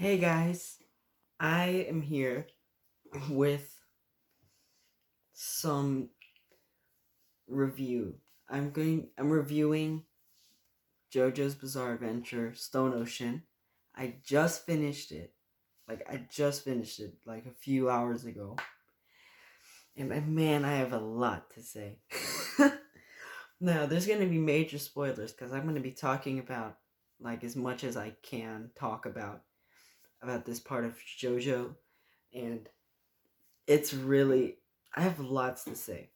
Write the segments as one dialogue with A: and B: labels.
A: Hey guys, I am here with some review. I'm reviewing JoJo's Bizarre Adventure Stone Ocean. I just finished it. Like a few hours ago. And man, I have a lot to say. Now, there's going to be major spoilers cuz I'm going to be talking about like as much as I can talk about this part of JoJo, and it's really, I have lots to say.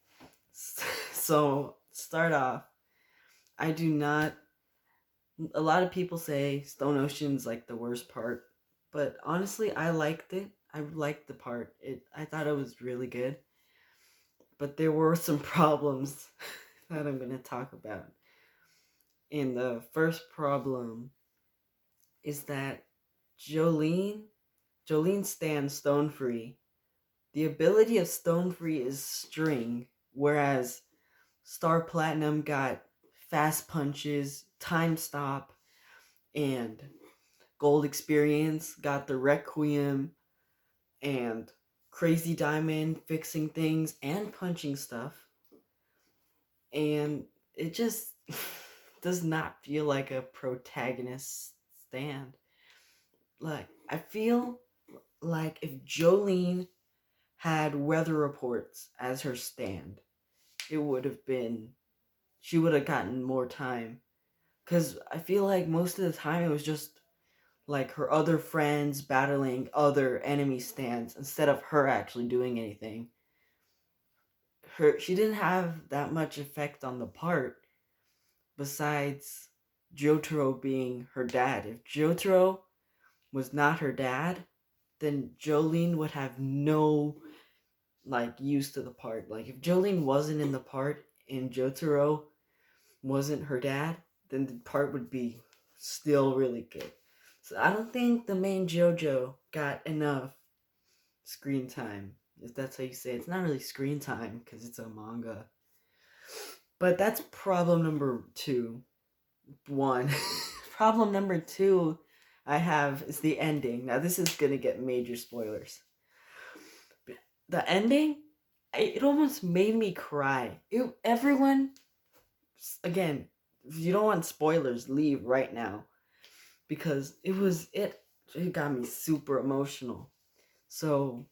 A: So, start off, I do not, a lot of people say Stone Ocean's like the worst part, but honestly, I liked it. I liked the part. I thought it was really good, but there were some problems that I'm going to talk about. And the first problem is that Jolene, Jolene stands Stone Free. The ability of Stone Free is string, whereas Star Platinum got fast punches, time stop, and Gold Experience got the Requiem, and Crazy Diamond fixing things and punching stuff. And it just does not feel like a protagonist stand. Like, I feel like if Jolene had weather reports as her stand, it would have been, she would have gotten more time. Because I feel like most of the time it was just like her other friends battling other enemy stands instead of her actually doing anything. She didn't have that much effect on the part besides Jotaro being her dad. If Jotaro was not her dad, then Jolene would have no like use to the part. Like if Jolene wasn't in the part and Jotaro wasn't her dad, then the part would be still really good. So I don't think the main JoJo got enough screen time, if that's how you say it. It's not really screen time because it's a manga. But that's problem number one. Problem number two I have is the ending. Now this is gonna get major spoilers. The ending, it almost made me cry. Everyone, again, if you don't want spoilers, leave right now, because it got me super emotional. So,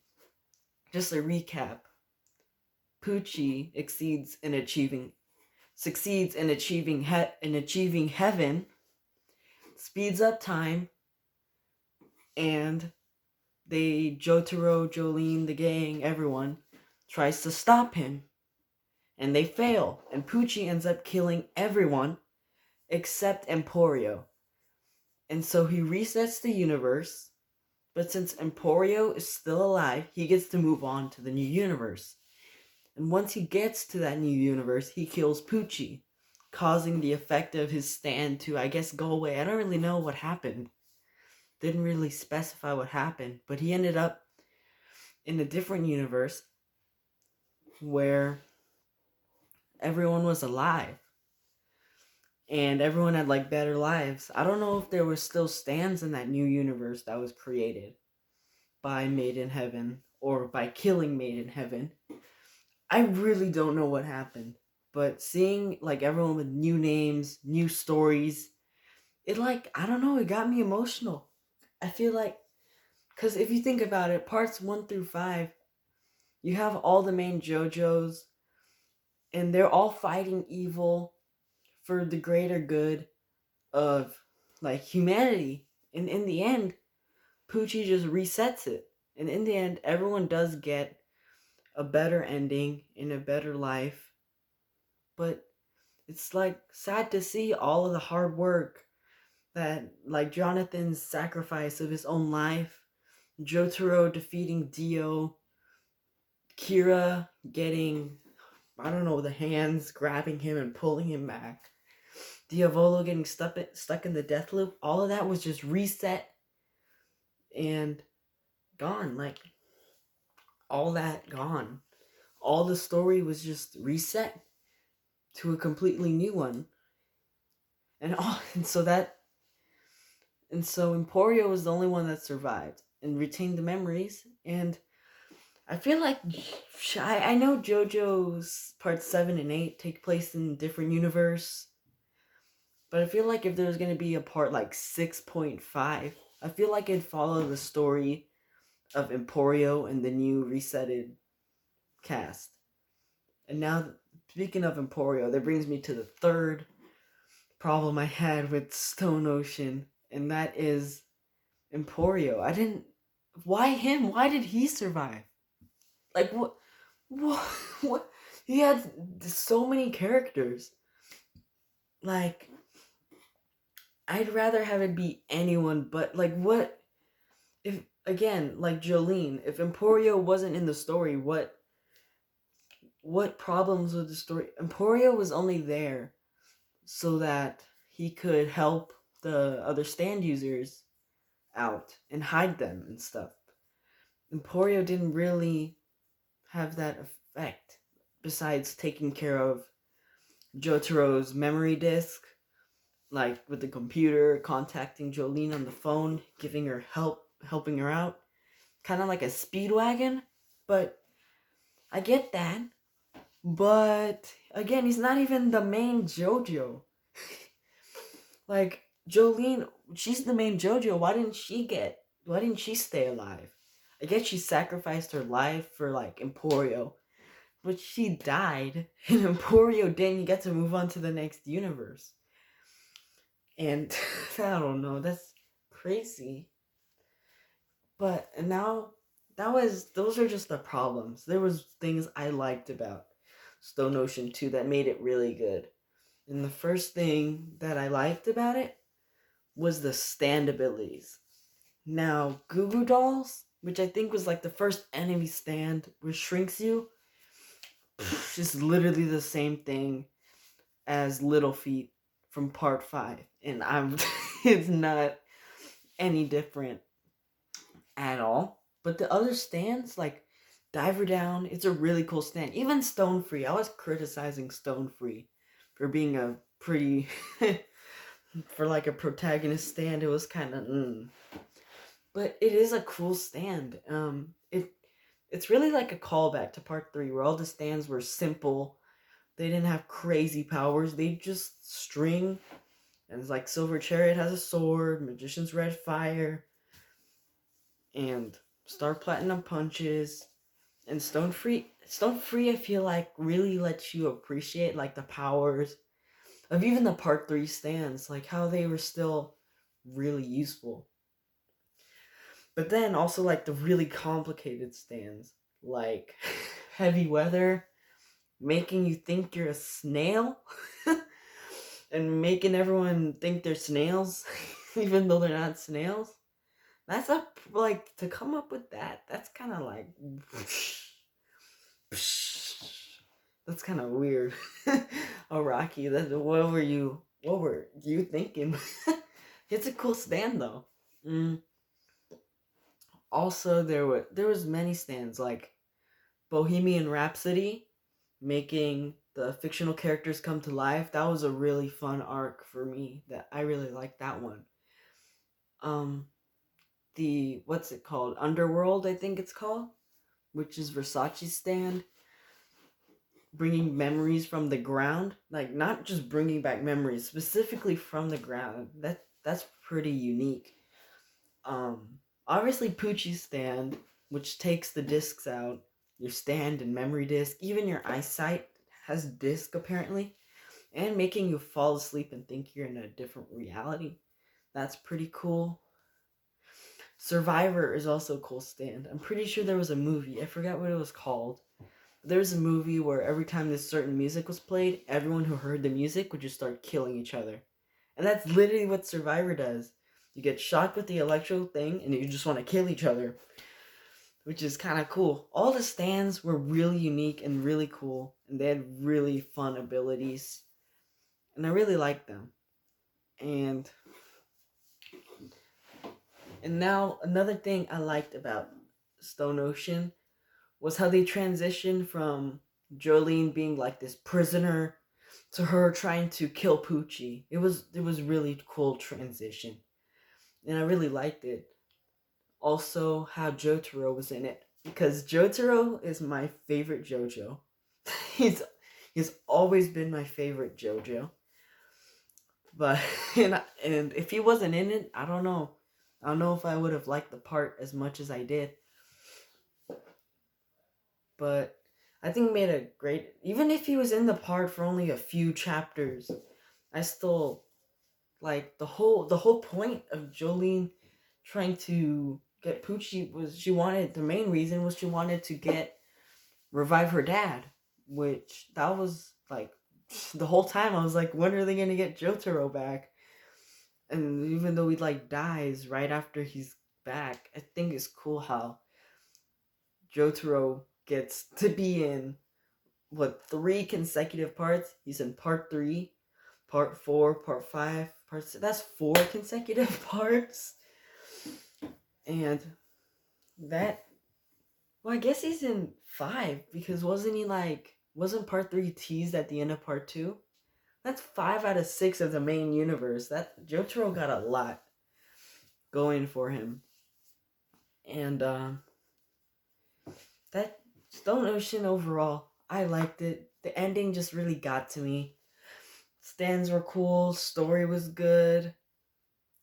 A: just a recap. Poochie succeeds in achieving heaven, speeds up time, and Jotaro, Jolene, the gang, everyone tries to stop him, and they fail, and Poochie ends up killing everyone except Emporio. And so he resets the universe, but since Emporio is still alive, he gets to move on to the new universe. And once he gets to that new universe, he kills Poochie, causing the effect of his stand to, I guess, go away. I don't really know what happened. Didn't really specify what happened, but he ended up in a different universe where everyone was alive and everyone had like better lives. I don't know if there were still stands in that new universe that was created by Made in Heaven or by killing Made in Heaven. I really don't know what happened, but seeing like everyone with new names, new stories, it like, I don't know, it got me emotional. I feel like, because if you think about it, parts 1 through 5, you have all the main JoJos, and they're all fighting evil for the greater good of like humanity. And in the end, Poochie just resets it. And in the end, everyone does get a better ending in a better life. But it's like sad to see all of the hard work that, like, Jonathan's sacrifice of his own life, Jotaro defeating Dio, Kira getting, I don't know, the hands grabbing him and pulling him back, Diavolo getting stuck in the death loop. All of that was just reset and gone. Like, all that gone. All the story was just reset to a completely new one. And so And so Emporio was the only one that survived and retained the memories. And I feel like I know JoJo's part 7 and 8 take place in different universe, but I feel like if there's gonna be a part like 6.5, I feel like it'd follow the story of Emporio and the new resetted cast. And now, speaking of Emporio, that brings me to the third problem I had with Stone Ocean, and that is Emporio. I didn't. Why him? Why did he survive? Like what? What? What? He had so many characters. Like I'd rather have it be anyone, but like what? If again, like Jolene, if Emporio wasn't in the story, what problems with the story? Emporio was only there so that he could help the other stand users out and hide them and stuff. Emporio didn't really have that effect besides taking care of Jotaro's memory disk, like with the computer, contacting Jolene on the phone, giving her help, helping her out. Kind of like a speedwagon, but I get that. But again, he's not even the main JoJo. Like Jolene, she's the main JoJo. Why didn't she stay alive? I guess she sacrificed her life for like Emporio, but she died, and Emporio didn't get to move on to the next universe. And I don't know, that's crazy. But and now those are just the problems. There was things I liked about Stone Ocean 2 that made it really good. And the first thing that I liked about it was the stand abilities. Now, Goo Goo Dolls, which I think was like the first enemy stand, which shrinks you, just literally the same thing as Little Feet from part 5. And I'm it's not any different at all. But the other stands, like Diver Down, it's a really cool stand. Even Stone Free, I was criticizing Stone Free for being a pretty for like a protagonist stand. It was kind of but it is a cool stand. It's really like a callback to part 3 where all the stands were simple. They didn't have crazy powers. They just string, and it's like Silver Chariot has a sword, Magician's Red Fire, and Star Platinum punches, and Stone Free I feel like really lets you appreciate like the powers of even the part 3 stands, like how they were still really useful. But then also like the really complicated stands, like Heavy Weather, making you think you're a snail and making everyone think they're snails even though they're not snails. That's a like to come up with that. That's kind of like that's kind of weird. Oh, Rocky, what were you thinking? It's a cool stand though. Also, there was many stands like Bohemian Rhapsody, making the fictional characters come to life. That was a really fun arc for me. That I really liked that one. The what's it called? Underworld, I think it's called, which is Versace's stand, bringing memories from the ground. Like not just bringing back memories, specifically from the ground. That's pretty unique. Obviously Poochie's stand, which takes the discs out, your stand and memory disc, even your eyesight has disc apparently, and making you fall asleep and think you're in a different reality. That's pretty cool. Survivor is also a cool stand. I'm pretty sure there was a movie. I forgot what it was called. There was a movie where every time this certain music was played, everyone who heard the music would just start killing each other. And that's literally what Survivor does. You get shocked with the electro thing and you just want to kill each other, which is kind of cool. All the stands were really unique and really cool, and they had really fun abilities, and I really liked them. And now another thing I liked about Stone Ocean was how they transitioned from Jolene being like this prisoner to her trying to kill Poochie. It was really cool transition. and I really liked it. Also, how Jotaro was in it, because Jotaro is my favorite JoJo. he's he's always been my favorite JoJo. But and if he wasn't in it, I don't know. I don't know if I would have liked the part as much as I did. But I think he made a great. Even if he was in the part for only a few chapters, I still like the whole point of Jolene trying to get Poochie was she wanted the main reason was she wanted to get revive her dad, which that was like the whole time I was like, when are they gonna get Jotaro back? And even though he like dies right after he's back, I think it's cool how Jotaro gets to be in what 3 consecutive parts. He's in part 3, part 4, part 5, part 6. That's 4 consecutive parts. And that, well, I guess he's in 5 because wasn't part 3 teased at the end of part 2? That's 5 out of 6 of the main universe. That Jotaro got a lot going for him. And that Stone Ocean overall, I liked it. The ending just really got to me. Stands were cool, story was good,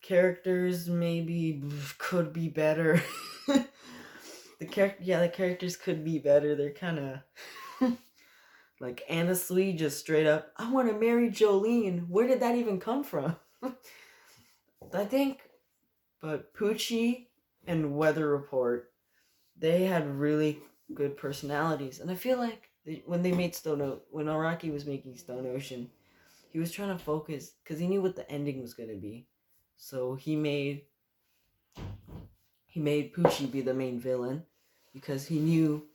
A: characters maybe could be better. The characters could be better. They're kind of like Anna Sui just straight up, I want to marry Jolene. Where did that even come from? I think, but Poochie and Weather Report, they had really good personalities, and I feel like when they made when Araki was making Stone Ocean, he was trying to focus because he knew what the ending was going to be. So he made Poochie be the main villain because he knew,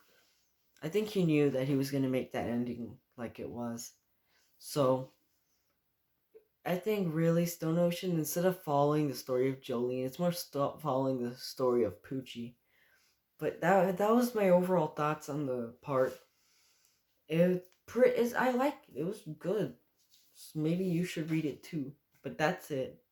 A: I think he knew that he was going to make that ending like it was. So I think really Stone Ocean, instead of following the story of Jolene, it's more following the story of Poochie. But that was my overall thoughts on the part. I liked it. It was good. Maybe you should read it too. But that's it.